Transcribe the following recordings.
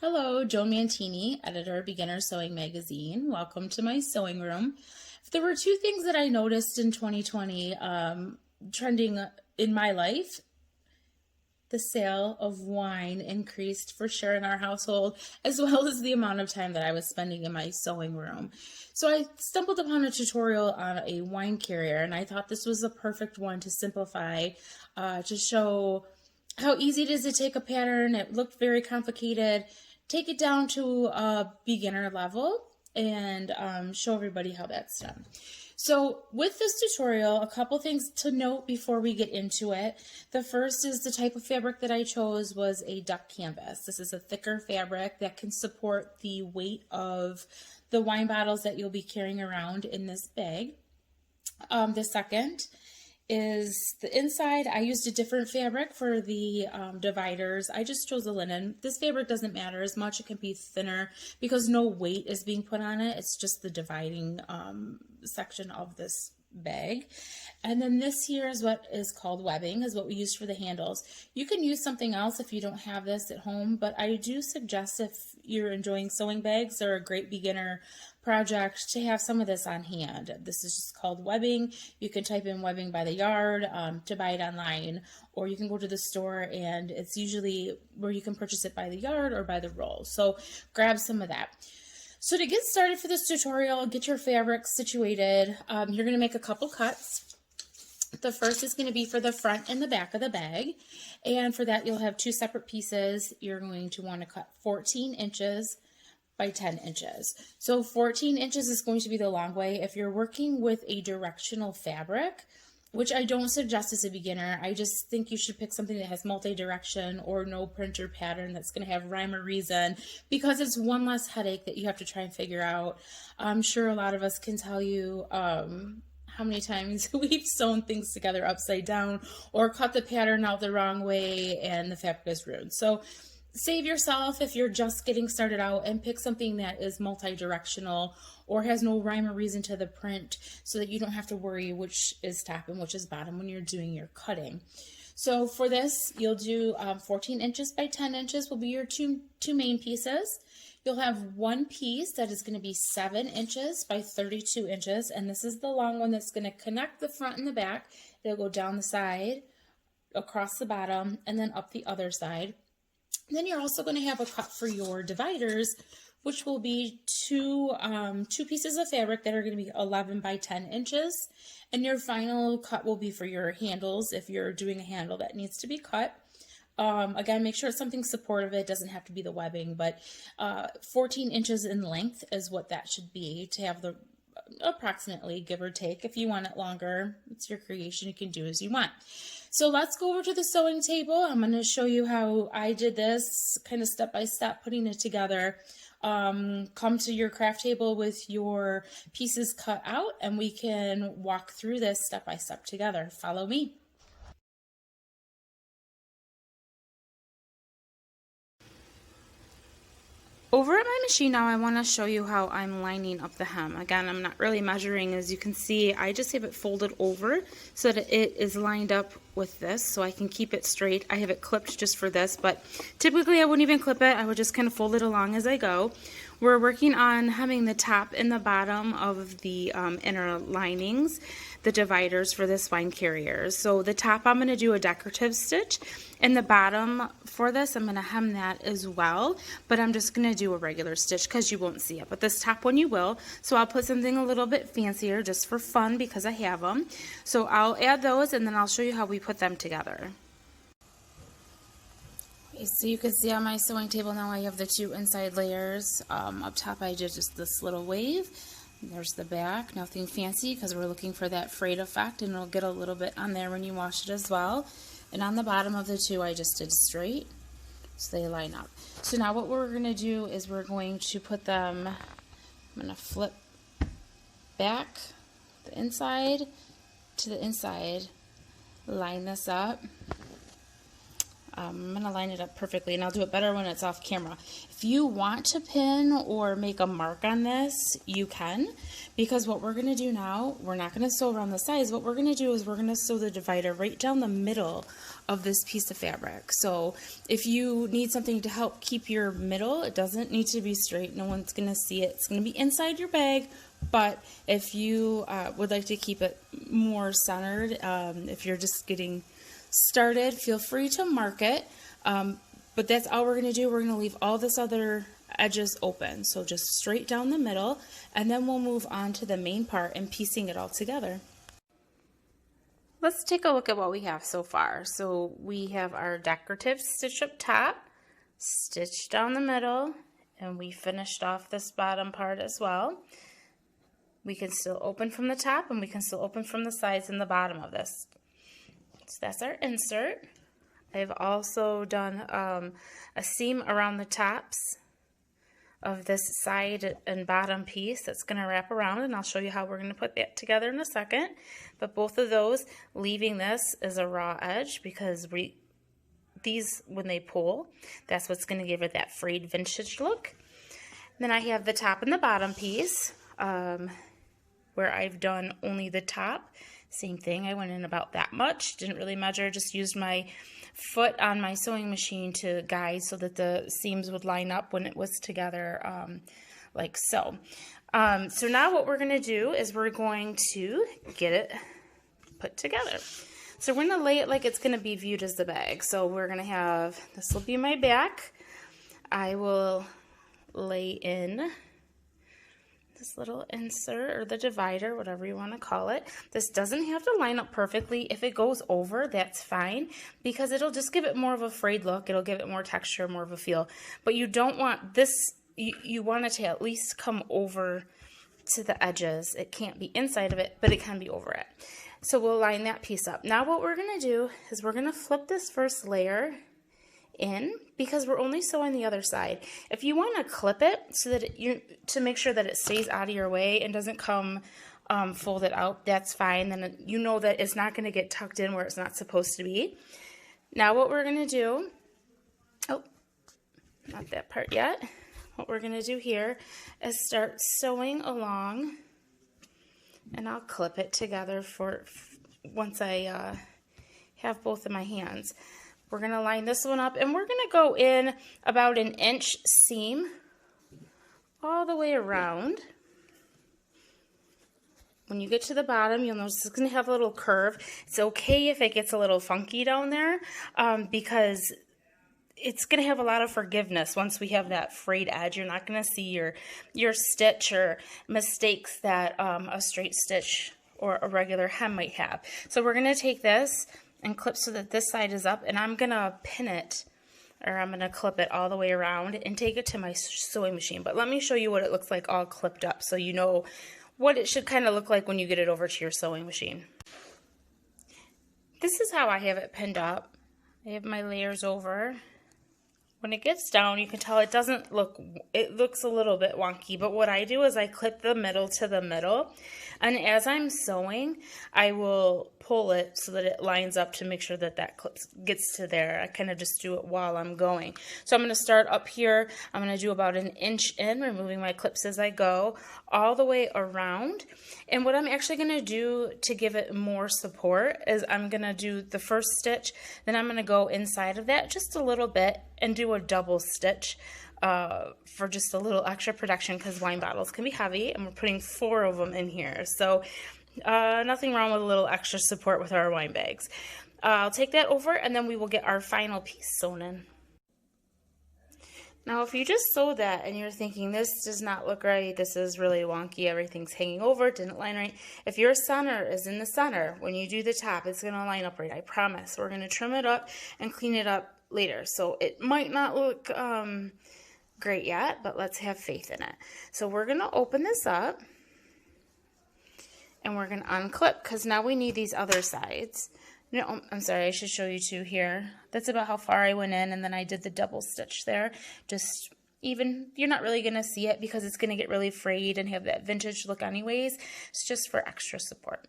Hello, Joan Mantini, editor, Beginner Sewing Magazine. Welcome to my sewing room. There were two things that I noticed in 2020 trending in my life. The sale of wine increased for sure in our household, as well as the amount of time that I was spending in my sewing room. So I stumbled upon a tutorial on a wine carrier, and I thought this was the perfect one to simplify, to show how easy it is to take a pattern. It looked very complicated, take it down to a beginner level, and show everybody how that's done. So with this tutorial, a couple things to note before we get into it. The first is the type of fabric that I chose was a duck canvas. This is a thicker fabric that can support the weight of the wine bottles that you'll be carrying around in this bag. The second is the inside. I used a different fabric for the dividers. I just chose a linen. This fabric doesn't matter as much. It can be thinner because no weight is being put on it. It's just the dividing section of this bag. And then this here is what is called webbing, is what we use for the handles. You can use something else if you don't have this at home, but I do suggest if you're enjoying sewing bags, they're a great beginner project to have some of this on hand. This is just called webbing. You can type in webbing by the yard to buy it online, or you can go to the store and it's usually where you can purchase it by the yard or by the roll. So grab some of that. So to get started for this tutorial, get your fabric situated. You're going to make a couple cuts. The first is going to be for the front and the back of the bag. And for that, you'll have two separate pieces. You're going to want to cut 14 inches by 10 inches. So 14 inches is going to be the long way. If you're working with a directional fabric, which I don't suggest as a beginner, I just think you should pick something that has multi-direction or no printer pattern that's going to have rhyme or reason, because it's one less headache that you have to try and figure out. I'm sure a lot of us can tell you how many times we've sewn things together upside down or cut the pattern out the wrong way and the fabric is ruined. So save yourself if you're just getting started out and pick something that is multi-directional or has no rhyme or reason to the print, so that you don't have to worry which is top and which is bottom when you're doing your cutting. So for this, you'll do 14 inches by 10 inches will be your two main pieces. You'll have one piece that is going to be 7 inches by 32 inches, and this is the long one that's going to connect the front and the back. It'll go down the side, across the bottom, and then up the other side. Then you're also going to have a cut for your dividers, which will be two pieces of fabric that are going to be 11 by 10 inches. And your final cut will be for your handles if you're doing a handle that needs to be cut. Again, make sure it's something supportive. It doesn't have to be the webbing, but 14 inches in length is what that should be to have the approximately, give or take. If you want it longer, it's your creation. You can do as you want. So let's go over to the sewing table. I'm going to show you how I did this kind of step by step, putting it together. Come to your craft table with your pieces cut out and we can walk through this step by step together. Follow me. Over at my machine now, I want to show you how I'm lining up the hem. Again, I'm not really measuring. As you can see, I just have it folded over so that it is lined up with this so I can keep it straight. I have it clipped just for this, but typically I wouldn't even clip it. I would just kind of fold it along as I go. We're working on hemming the top and the bottom of the inner linings, the dividers for this wine carrier. So the top, I'm going to do a decorative stitch, and the bottom for this, I'm going to hem that as well, but I'm just going to do a regular stitch because you won't see it. But this top one you will, so I'll put something a little bit fancier just for fun because I have them. So I'll add those and then I'll show you how we put them together. So you can see on my sewing table now I have the two inside layers. Up top I did just this little wave. There's the back, nothing fancy because we're looking for that frayed effect, and it'll get a little bit on there when you wash it as well. And on the bottom of the two I just did straight so they line up. So now what we're going to do is we're going to put them, I'm going to flip back the inside to the inside, line this up. I'm going to line it up perfectly, and I'll do it better when it's off camera. If you want to pin or make a mark on this, you can, because what we're going to do now, we're not going to sew around the sides. What we're going to do is we're going to sew the divider right down the middle of this piece of fabric. So if you need something to help keep your middle, it doesn't need to be straight. No one's going to see it. It's going to be inside your bag. But if you would like to keep it more centered, if you're just getting started, feel free to mark it. But that's all we're going to do. We're going to leave all this other edges open. So just straight down the middle, and then we'll move on to the main part and piecing it all together. Let's take a look at what we have so far. So we have our decorative stitch up top, stitch down the middle, and we finished off this bottom part as well. We can still open from the top, and we can still open from the sides and the bottom of this. So that's our insert. I've also done a seam around the tops of this side and bottom piece that's going to wrap around, and I'll show you how we're going to put that together in a second. But both of those, leaving this as a raw edge, because these, when they pull, that's what's going to give it that frayed vintage look. Then I have the top and the bottom piece, where I've done only the top. Same thing, I went in about that much, didn't really measure, just used my foot on my sewing machine to guide so that the seams would line up when it was together, like so. So now what we're going to do is we're going to get it put together. So we're going to lay it like it's going to be viewed as the bag. So we're going to have, this will be my back. I will lay in this little insert or the divider, whatever you want to call it. This doesn't have to line up perfectly. If it goes over, that's fine, because it'll just give it more of a frayed look. It'll give it more texture, more of a feel. But you don't want this, you want it to at least come over to the edges. It can't be inside of it, but it can be over it. So we'll line that piece up. Now what we're going to do is we're going to flip this first layer in, because we're only sewing the other side. If you want to clip it so that to make sure that it stays out of your way and doesn't come folded out, that's fine. Then you know that it's not going to get tucked in where it's not supposed to be. Now what we're going to do, oh, not that part yet. What we're going to do here is start sewing along, and I'll clip it together for once I have both of my hands. We're going to line this one up, and we're going to go in about an inch seam all the way around. When you get to the bottom, you'll notice it's going to have a little curve. It's okay if it gets a little funky down there, because it's going to have a lot of forgiveness once we have that frayed edge. You're not going to see your stitch or mistakes that a straight stitch or a regular hem might have. So we're going to take this and clip so that this side is up, and I'm going to pin it, or I'm going to clip it all the way around and take it to my sewing machine. But let me show you what it looks like all clipped up so you know what it should kind of look like when you get it over to your sewing machine. This is how I have it pinned up. I have my layers over. When it gets down, you can tell it doesn't look, it looks a little bit wonky, but what I do is I clip the middle to the middle, and as I'm sewing, I will pull it so that it lines up to make sure that that clip gets to there. I kind of just do it while I'm going. So I'm going to start up here. I'm going to do about an inch in, removing my clips as I go, all the way around. And what I'm actually going to do to give it more support is I'm going to do the first stitch, then I'm going to go inside of that just a little bit and do a double stitch for just a little extra protection, because wine bottles can be heavy, and we're putting 4 of them in here. So nothing wrong with a little extra support with our wine bags. I'll take that over, and then we will get our final piece sewn in. Now, if you just sew that and you're thinking, this does not look right, this is really wonky, everything's hanging over, it didn't line right. If your center is in the center, when you do the top, it's going to line up right, I promise. We're going to trim it up and clean it up later. So it might not look great yet, but let's have faith in it. So we're going to open this up, and we're going to unclip, because now we need these other sides. No, I'm sorry, I should show you two here. That's about how far I went in, and then I did the double stitch there. Just even, you're not really going to see it because it's going to get really frayed and have that vintage look anyways. It's just for extra support.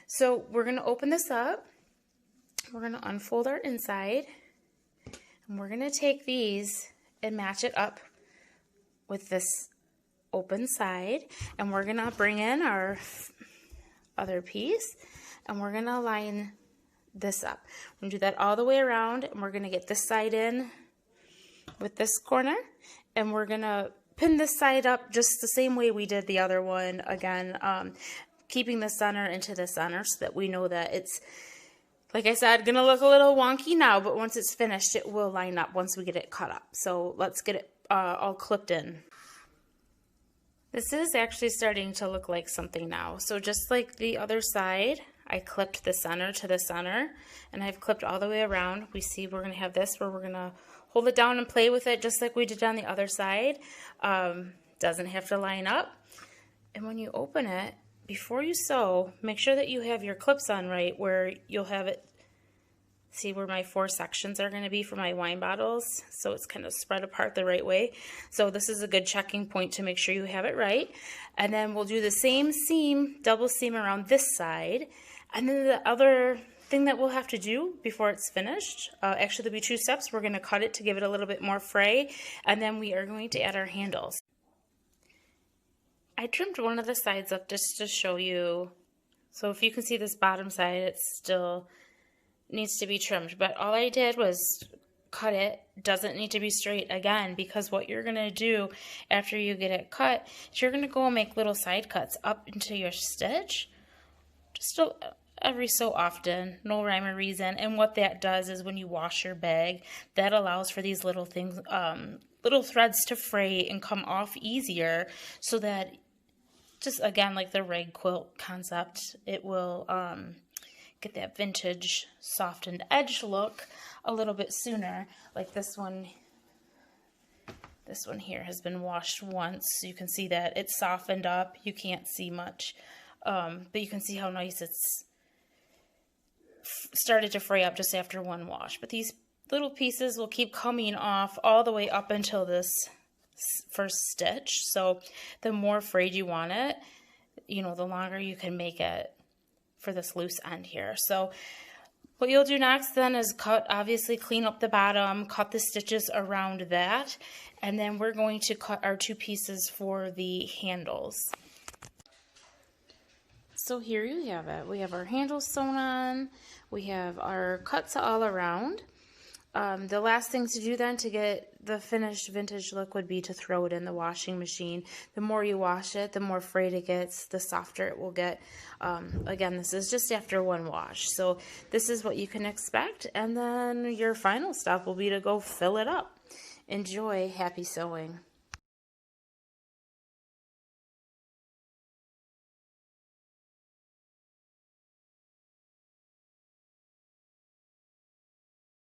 So we're going to open this up. We're going to unfold our inside, And we're going to take these and match it up with this open side, and we're going to bring in our other piece, and we're going to line this up. We're going to do that all the way around, and we're going to get this side in with this corner, and we're going to pin this side up just the same way we did the other one. Again, keeping the center into the center so that we know that it's, like I said, going to look a little wonky now, but once it's finished, it will line up once we get it cut up. So let's get it all clipped in. This is actually starting to look like something now. So just like the other side, I clipped the center to the center, and I've clipped all the way around. We see we're going to have this where we're going to hold it down and play with it just like we did on the other side. Doesn't have to line up. And when you open it, before you sew, make sure that you have your clips on right where you'll have it. See where my 4 sections are going to be for my wine bottles, so it's kind of spread apart the right way. So this is a good checking point to make sure you have it right. And then we'll do the same seam, double seam around this side. And then the other thing that we'll have to do before it's finished, actually there'll be 2 steps. We're going to cut it to give it a little bit more fray, and then we are going to add our handles. I trimmed one of the sides up just to show you. So if you can see this bottom side, it's still needs to be trimmed, but all I did was cut it. Doesn't need to be straight again, because what you're going to do after you get it cut is you're going to go and make little side cuts up into your stitch just every so often, no rhyme or reason. And what that does is when you wash your bag, that allows for these little things, little threads to fray and come off easier, so that just again like the rag quilt concept, it will get that vintage softened edge look a little bit sooner. Like this one here has been washed once, so you can see that it's softened up. You can't see much, but you can see how nice it's started to fray up just after one wash. But these little pieces will keep coming off all the way up until this first stitch. So the more frayed you want it, you know, the longer you can make it for this loose end here. So what you'll do next then is obviously clean up the bottom, cut the stitches around that, and then we're going to cut our 2 pieces for the handles. So here you have it. We have our handles sewn on, we have our cuts all around. The last thing to do then to get the finished vintage look would be to throw it in the washing machine. The more you wash it, the more frayed it gets, the softer it will get. Again, this is just after one wash. So this is what you can expect, and then your final step will be to go fill it up. Enjoy. Happy sewing.